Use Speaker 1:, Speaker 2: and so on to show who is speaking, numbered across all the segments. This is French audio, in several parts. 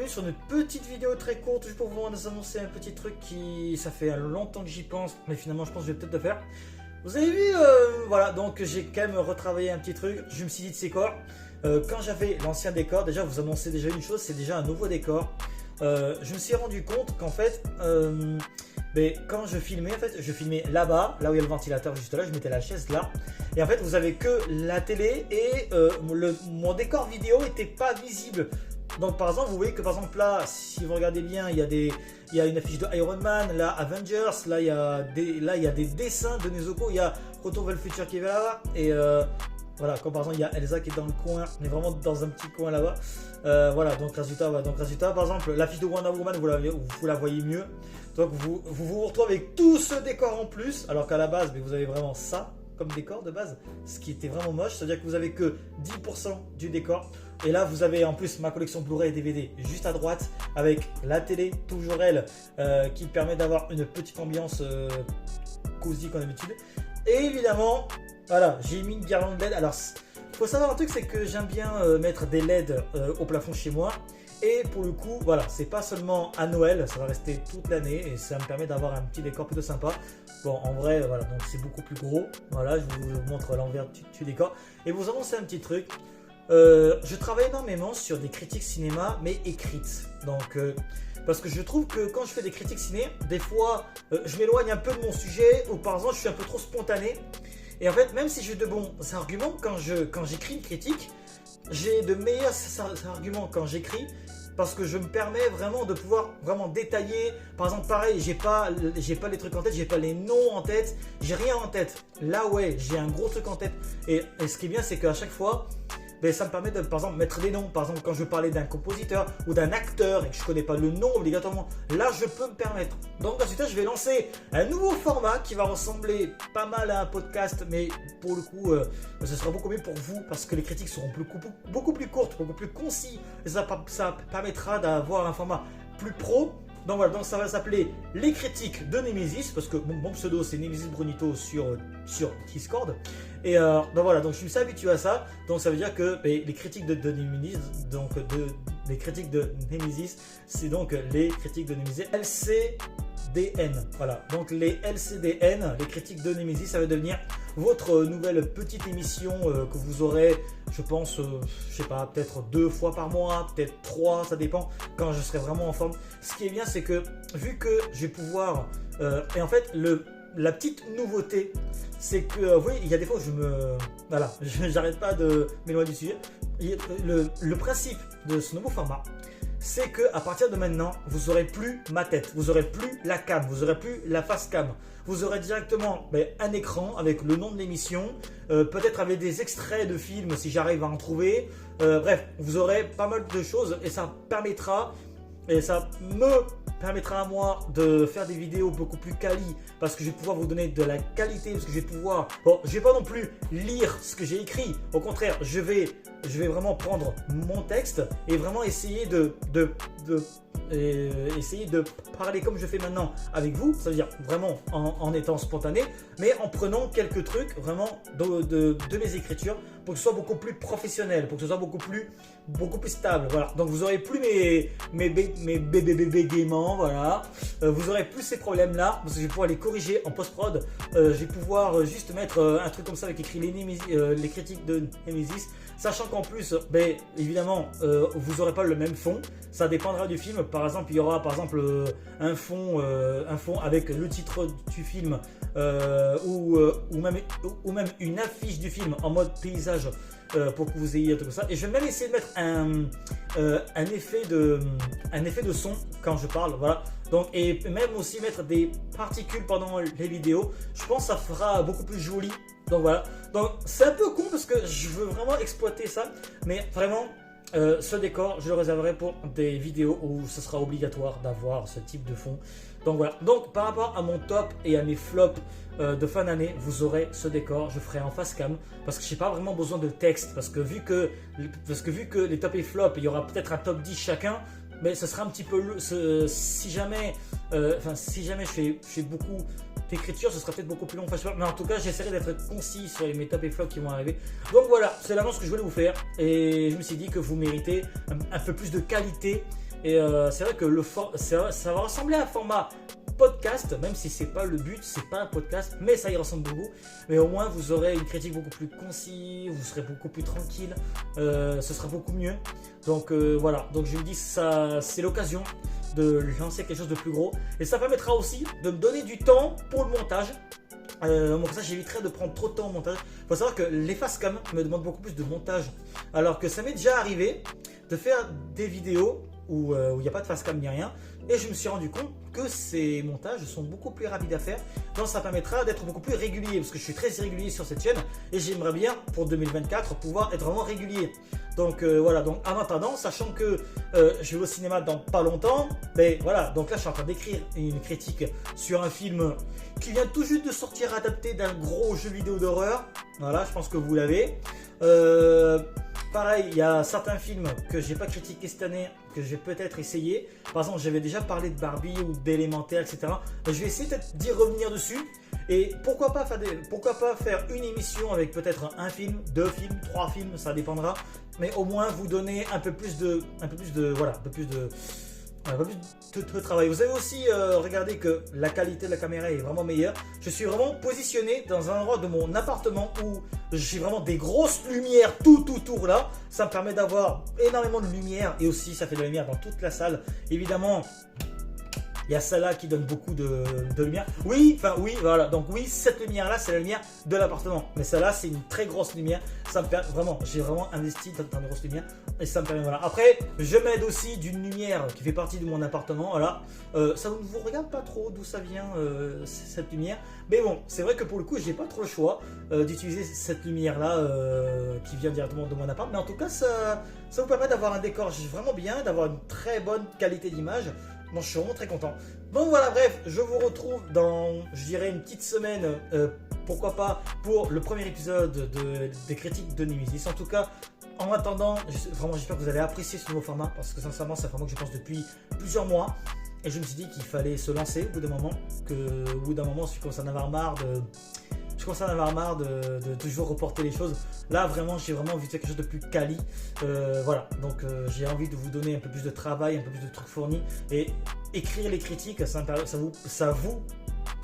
Speaker 1: revenu sur une petite vidéo très courte juste pour vous annoncer un petit truc qui, ça fait longtemps que j'y pense, mais finalement je pense que je vais peut-être le faire. Vous avez vu, voilà, donc j'ai quand même retravaillé un petit truc, je me suis dit de c'est quoi. Quand j'avais l'ancien décor, déjà vous annoncez déjà une chose, c'est déjà un nouveau décor. Je me suis rendu compte qu'en fait, quand je filmais, je filmais là-bas, là où il y a le ventilateur juste là, je mettais la chaise là. Et en fait, vous avez que la télé et mon décor vidéo n'était pas visible. Donc par exemple, vous voyez que par exemple là, si vous regardez bien, il y a une affiche de Iron Man, là Avengers, là il y a des dessins de Nezuko, il y a Retour vers le futur qui est là, et voilà, comme par exemple il y a Elsa qui est dans le coin, on est vraiment dans un petit coin là-bas. Voilà, donc résultat, par exemple l'affiche de Wonder Woman, vous la voyez mieux. Donc vous retrouvez avec tout ce décor en plus, alors qu'à la base, vous avez vraiment ça comme décor de base, ce qui était vraiment moche, c'est-à-dire que vous avez que 10% du décor. Et là, vous avez en plus ma collection Blu-ray et DVD juste à droite, avec la télé, toujours elle, qui permet d'avoir une petite ambiance cosy comme d'habitude. Et évidemment, voilà, j'ai mis une guirlande LED. Alors, il faut savoir un truc, c'est que j'aime bien mettre des LED au plafond chez moi. Et pour le coup, voilà, c'est pas seulement à Noël, ça va rester toute l'année et ça me permet d'avoir un petit décor plutôt sympa. Bon, en vrai, voilà, donc c'est beaucoup plus gros. Voilà, je vous montre l'envers du décor. Et vous annoncer un petit truc. Je travaille énormément sur des critiques cinéma, mais écrites. Donc, parce que je trouve que quand je fais des critiques ciné, des fois, je m'éloigne un peu de mon sujet ou par exemple, je suis un peu trop spontané. Et en fait, même si j'ai de bons arguments quand j'écris une critique, j'ai de meilleurs arguments quand j'écris parce que je me permets vraiment de pouvoir vraiment détailler. Par exemple, pareil, j'ai pas les trucs en tête, j'ai pas les noms en tête, j'ai rien en tête. Là, ouais, j'ai un gros truc en tête. Et ce qui est bien, c'est qu'à chaque fois, ça me permet de, par exemple, mettre des noms. Par exemple, quand je veux parler d'un compositeur ou d'un acteur et que je ne connais pas le nom obligatoirement, là, je peux me permettre. Donc, ensuite, je vais lancer un nouveau format qui va ressembler pas mal à un podcast, mais pour le coup, ce sera beaucoup mieux pour vous parce que les critiques seront beaucoup plus courtes, beaucoup plus concis. Et ça permettra d'avoir un format plus pro. Donc voilà, donc ça va s'appeler les critiques de Nemesis, parce que mon pseudo c'est Nemesis Brunito sur Discord. Et donc voilà, donc je suis habitué à ça. Donc ça veut dire que les critiques de Nemesis, donc les critiques de Nemesis, c'est donc les critiques de Nemesis LCDN. Voilà, donc les LCDN, les critiques de Nemesis, ça va devenir votre nouvelle petite émission que vous aurez, je pense, je sais pas, peut-être 2 fois par mois, peut-être 3, ça dépend, quand je serai vraiment en forme. Ce qui est bien, c'est que vu que je vais pouvoir, et en fait, la petite nouveauté, c'est que, vous voyez, il y a des fois où voilà, j'arrête pas de m'éloigner du sujet. Le principe de ce nouveau format, c'est que à partir de maintenant, vous n'aurez plus ma tête, vous n'aurez plus la cam, vous n'aurez plus la face cam. Vous aurez directement un écran avec le nom de l'émission, peut-être avec des extraits de films si j'arrive à en trouver. Bref, vous aurez pas mal de choses et ça me permettra à moi de faire des vidéos beaucoup plus quali parce que je vais pouvoir vous donner de la qualité, parce que je vais pouvoir, bon, je vais pas non plus lire ce que j'ai écrit, au contraire, je vais vraiment prendre mon texte et vraiment essayer de parler comme je fais maintenant avec vous, ça veut dire vraiment en étant spontané, mais en prenant quelques trucs vraiment de mes écritures pour que ce soit beaucoup plus professionnel, pour que ce soit beaucoup plus stable. Voilà. Donc vous aurez plus mes bégaiements, voilà. Vous aurez plus ces problèmes là parce que je vais pouvoir les corriger en post-prod. Je vais pouvoir juste mettre un truc comme ça avec écrit les critiques de Nemesis, sachant qu'en plus, évidemment, vous n'aurez pas le même fond. Ça dépendra du film. Par exemple, il y aura un fond avec le titre du film ou même une affiche du film en mode paysage pour que vous ayez un truc comme ça. Et je vais même essayer de mettre un effet de son quand je parle, voilà. Donc, et même aussi mettre des particules pendant les vidéos. Je pense que ça fera beaucoup plus joli. Donc voilà. Donc c'est un peu con parce que je veux vraiment exploiter ça, mais vraiment. Ce décor, je le réserverai pour des vidéos où ce sera obligatoire d'avoir ce type de fond. Donc voilà. Donc par rapport à mon top et à mes flops de fin d'année, vous aurez ce décor. Je ferai en face cam parce que je n'ai pas vraiment besoin de texte. Parce que vu que les top et flops, il y aura peut-être un top 10 chacun. Mais ce sera un petit peu si jamais je fais beaucoup d'écriture, ce sera peut-être beaucoup plus long. Enfin, je sais pas, mais en tout cas, j'essaierai d'être concis sur mes top et flops qui vont arriver. Donc voilà, c'est l'annonce que je voulais vous faire. Et je me suis dit que vous méritez un peu plus de qualité Et c'est vrai que ça va ressembler à un format podcast, même si c'est pas le but, c'est pas un podcast, mais ça y ressemble beaucoup. Mais au moins vous aurez une critique beaucoup plus concise, vous serez beaucoup plus tranquille, ce sera beaucoup mieux. Donc voilà, donc je me dis ça, c'est l'occasion de lancer quelque chose de plus gros, et ça permettra aussi de me donner du temps pour le montage. Comme ça j'éviterai de prendre trop de temps au montage. Il faut savoir que les facecam me demandent beaucoup plus de montage, alors que ça m'est déjà arrivé de faire des vidéos où il n'y a pas de facecam ni rien, et je me suis rendu compte que ces montages sont beaucoup plus rapides à faire, donc ça permettra d'être beaucoup plus régulier, parce que je suis très irrégulier sur cette chaîne, et j'aimerais bien pour 2024 pouvoir être vraiment régulier. Donc voilà, donc en attendant, sachant que je vais au cinéma dans pas longtemps, ben voilà, donc là je suis en train d'écrire une critique sur un film qui vient tout juste de sortir adapté d'un gros jeu vidéo d'horreur. Voilà, je pense que vous l'avez. Pareil, il y a certains films que j'ai pas critiqué cette année, que je vais peut-être essayer. Par exemple, j'avais déjà parlé de Barbie ou d'Élémentaire, etc. Je vais essayer peut-être d'y revenir dessus. Et pourquoi pas faire une émission avec peut-être un film, 2 films, 3 films, ça dépendra. Mais au moins vous donner un peu plus de travail. Vous avez aussi regardé que la qualité de la caméra est vraiment meilleure. Je suis vraiment positionné dans un endroit de mon appartement où j'ai vraiment des grosses lumières tout autour là. Ça me permet d'avoir énormément de lumière, et aussi ça fait de la lumière dans toute la salle. Évidemment, il y a celle-là qui donne beaucoup de lumière. Oui, voilà. Donc oui, cette lumière-là, c'est la lumière de l'appartement. Mais celle-là, c'est une très grosse lumière. Ça me permet vraiment, j'ai vraiment investi dans une grosse lumière. Et ça me permet, voilà. Après, je m'aide aussi d'une lumière qui fait partie de mon appartement. Voilà. Ça ne vous regarde pas trop d'où ça vient, cette lumière. Mais bon, c'est vrai que pour le coup, j'ai pas trop le choix d'utiliser cette lumière-là qui vient directement de mon appart. Mais en tout cas, ça vous permet d'avoir un décor vraiment bien, d'avoir une très bonne qualité d'image. Donc je suis vraiment très content. Donc voilà, bref, je vous retrouve dans, je dirais, une petite semaine, pourquoi pas, pour le premier épisode des critiques de Nemesis. En tout cas, en attendant, vraiment j'espère que vous allez apprécier ce nouveau format, parce que sincèrement c'est un format que je pense depuis plusieurs mois. Et je me suis dit qu'il fallait se lancer au bout d'un moment, je commence à en avoir marre de toujours reporter les choses. Là vraiment j'ai vraiment envie de faire quelque chose de plus quali. Voilà, donc j'ai envie de vous donner un peu plus de travail, un peu plus de trucs fournis, et écrire les critiques, ça vous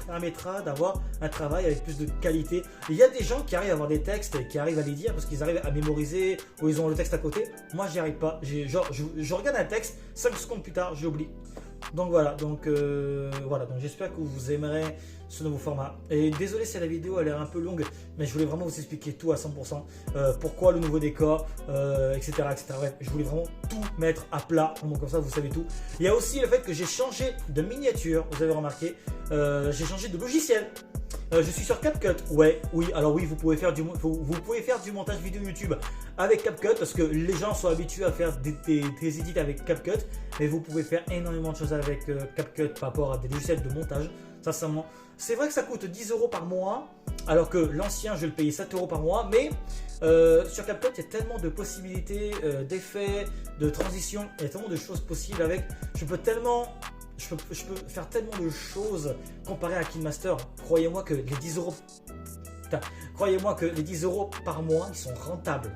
Speaker 1: permettra d'avoir un travail avec plus de qualité. Il y a des gens qui arrivent à avoir des textes et qui arrivent à les dire parce qu'ils arrivent à mémoriser, ou ils ont le texte à côté. Moi j'y arrive pas, je regarde un texte, 5 secondes plus tard je l'oublie. Donc voilà, donc j'espère que vous aimerez ce nouveau format. Et désolé si la vidéo a l'air un peu longue, mais je voulais vraiment vous expliquer tout à 100%. Pourquoi le nouveau décor, etc. Bref, je voulais vraiment tout mettre à plat, comme ça vous savez tout. Il y a aussi le fait que j'ai changé de miniature, vous avez remarqué, j'ai changé de logiciel. Je suis sur CapCut, alors oui, vous pouvez faire du montage vidéo YouTube avec CapCut, parce que les gens sont habitués à faire des edits avec CapCut, mais vous pouvez faire énormément de choses avec CapCut par rapport à des logiciels de montage. Sincèrement, c'est vrai que ça coûte 10 € par mois, alors que l'ancien je le payais 7 € par mois, mais sur CapCut il y a tellement de possibilités, d'effets, de transitions, il y a tellement de choses possibles avec. Je peux faire tellement de choses comparé à KineMaster. Croyez-moi que les 10 € par mois, ils sont rentables.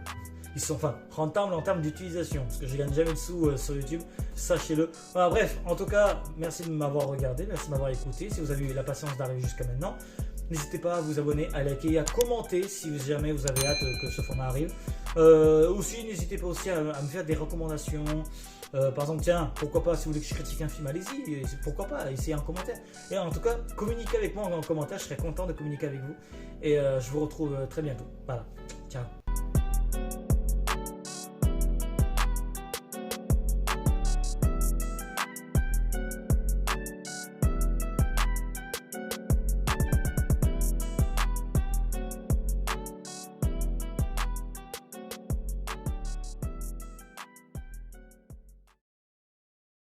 Speaker 1: Ils sont rentables en termes d'utilisation, parce que je gagne jamais de sous sur YouTube, sachez-le. Voilà, bref, en tout cas, merci de m'avoir regardé, merci de m'avoir écouté. Si vous avez eu la patience d'arriver jusqu'à maintenant, n'hésitez pas à vous abonner, à liker et à commenter si jamais vous avez hâte que ce format arrive. Aussi, n'hésitez pas aussi à me faire des recommandations. Par exemple, tiens, pourquoi pas, si vous voulez que je critique un film, allez-y, pourquoi pas, essayez un commentaire. Et en tout cas, communiquez avec moi en commentaire, je serai content de communiquer avec vous. Et je vous retrouve très bientôt. Voilà, ciao.